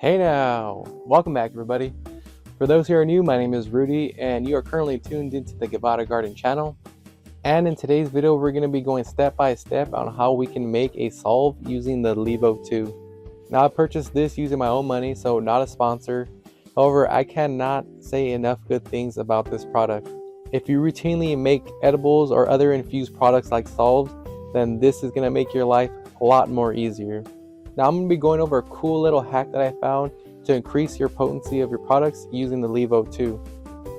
Hey now! Welcome back, everybody. For those who are new, my name is Rudy, and you are currently tuned into the Guevara Garden channel. And in today's video, we're going to be going step by step on how we can make a salve using the Levo 2. Now, I purchased this using my own money, so not a sponsor. However, I cannot say enough good things about this product. If you routinely make edibles or other infused products like salves, then this is going to make your life a lot more easier. Now I'm going to be going over a cool little hack that I found to increase your potency of your products using the Levo 2.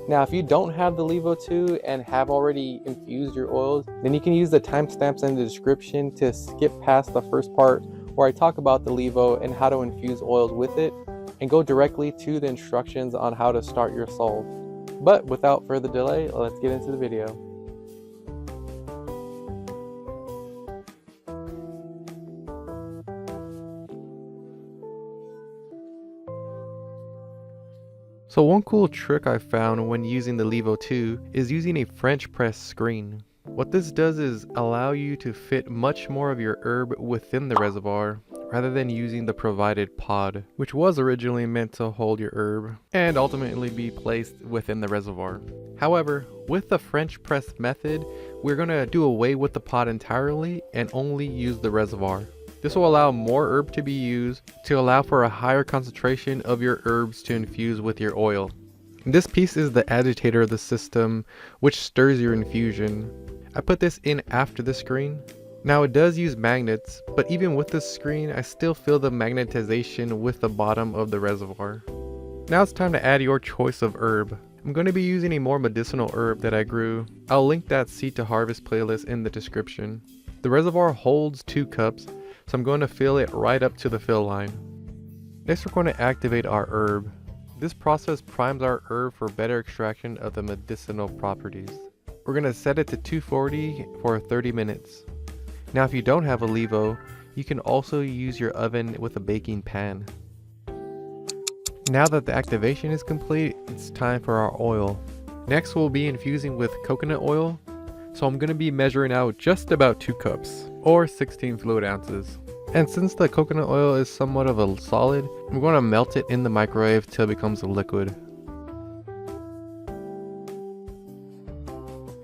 Now if you don't have the Levo 2 and have already infused your oils, then you can use the timestamps in the description to skip past the first part where I talk about the Levo and how to infuse oils with it, and go directly to the instructions on how to start your salve. But without further delay, let's get into the video. So one cool trick I found when using the Levo 2 is using a French press screen. What this does is allow you to fit much more of your herb within the reservoir rather than using the provided pod, which was originally meant to hold your herb and ultimately be placed within the reservoir. However, with the French press method, we're going to do away with the pod entirely and only use the reservoir. This will allow more herb to be used to allow for a higher concentration of your herbs to infuse with your oil. This piece is the agitator of the system, which stirs your infusion. I put this in after the screen. Now it does use magnets, but even with this screen, I still feel the magnetization with the bottom of the reservoir. Now it's time to add your choice of herb. I'm going to be using a more medicinal herb that I grew. I'll link that Seed to Harvest playlist in the description. The reservoir holds 2 cups. So I'm going to fill it right up to the fill line. Next we're going to activate our herb. This process primes our herb for better extraction of the medicinal properties. We're going to set it to 240 for 30 minutes. Now if you don't have a Levo, you can also use your oven with a baking pan. Now that the activation is complete, it's time for our oil. Next we'll be infusing with coconut oil. So I'm going to be measuring out just about 2 cups, or 16 fluid ounces. And since the coconut oil is somewhat of a solid, I'm going to melt it in the microwave till it becomes a liquid.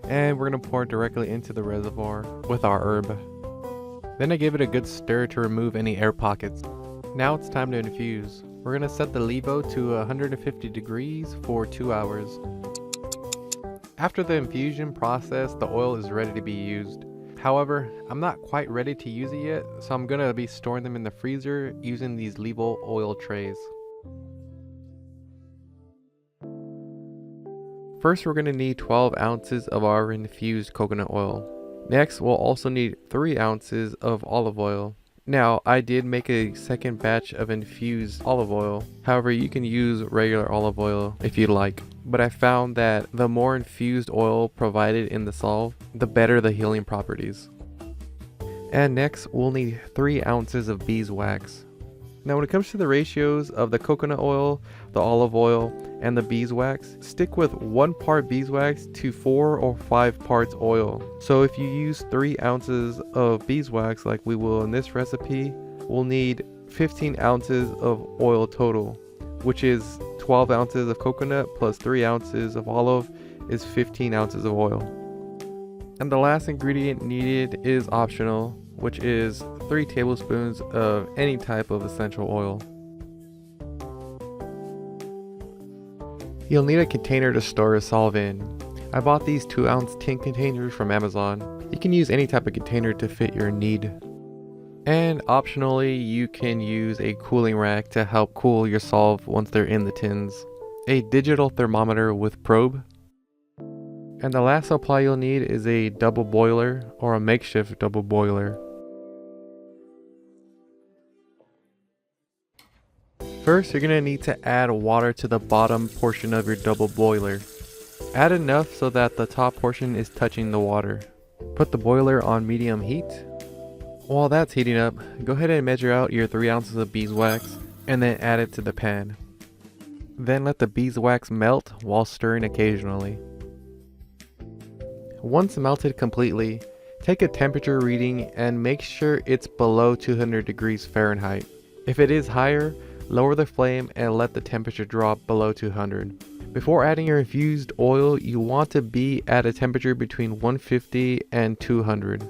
And we're going to pour it directly into the reservoir with our herb. Then I give it a good stir to remove any air pockets. Now it's time to infuse. We're going to set the Levo to 150 degrees for 2 hours. After the infusion process, the oil is ready to be used. However, I'm not quite ready to use it yet, so I'm going to be storing them in the freezer using these Levo oil trays. First, we're going to need 12 ounces of our infused coconut oil. Next, we'll also need 3 ounces of olive oil. Now, I did make a second batch of infused olive oil. However, you can use regular olive oil if you'd like. But I found that the more infused oil provided in the salve, the better the healing properties. And next, we'll need 3 ounces of beeswax. Now when it comes to the ratios of the coconut oil, the olive oil, and the beeswax, stick with 1 part beeswax to 4 or 5 parts oil. So if you use 3 ounces of beeswax like we will in this recipe, we'll need 15 ounces of oil total, which is 12 ounces of coconut plus 3 ounces of olive is 15 ounces of oil. And the last ingredient needed is optional, which is 3 tablespoons of any type of essential oil. You'll need a container to store a salve in. I bought these 2-ounce tin containers from Amazon. You can use any type of container to fit your need. And optionally, you can use a cooling rack to help cool your salve once they're in the tins. A digital thermometer with probe. And the last supply you'll need is a double boiler or a makeshift double boiler. First, you're going to need to add water to the bottom portion of your double boiler. Add enough so that the top portion is touching the water. Put the boiler on medium heat. While that's heating up, go ahead and measure out your 3 ounces of beeswax and then add it to the pan. Then let the beeswax melt while stirring occasionally. Once melted completely, take a temperature reading and make sure it's below 200 degrees Fahrenheit. If it is higher, Lower the flame and let the temperature drop below 200. Before adding your infused oil, you want to be at a temperature between 150 and 200.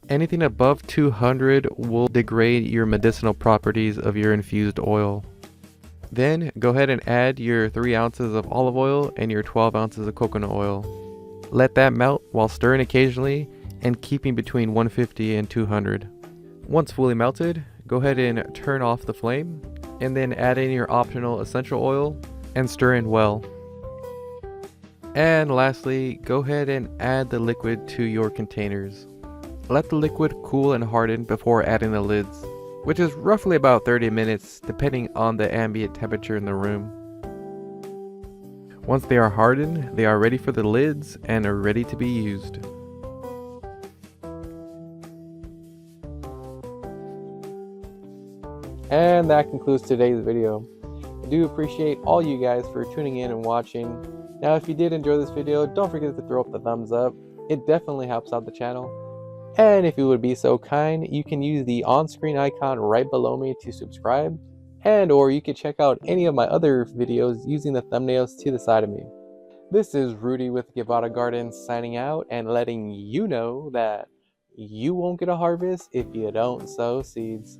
Anything above 200 will degrade your medicinal properties of your infused oil. Then go ahead and add your 3 ounces of olive oil and your 12 ounces of coconut oil. Let that melt while stirring occasionally and keeping between 150 and 200. Once fully melted, go ahead and turn off the flame and then add in your optional essential oil and stir in well. And lastly, go ahead and add the liquid to your containers. Let the liquid cool and harden before adding the lids, which is roughly about 30 minutes depending on the ambient temperature in the room. Once they are hardened, they are ready for the lids and are ready to be used. And that concludes today's video. I do appreciate all you guys for tuning in and watching. Now if you did enjoy this video, don't forget to throw up the thumbs up. It definitely helps out the channel. And if you would be so kind, you can use the on-screen icon right below me to subscribe. And or you can check out any of my other videos using the thumbnails to the side of me. This is Rudy with Guevara Gardens signing out and letting you know that you won't get a harvest if you don't sow seeds.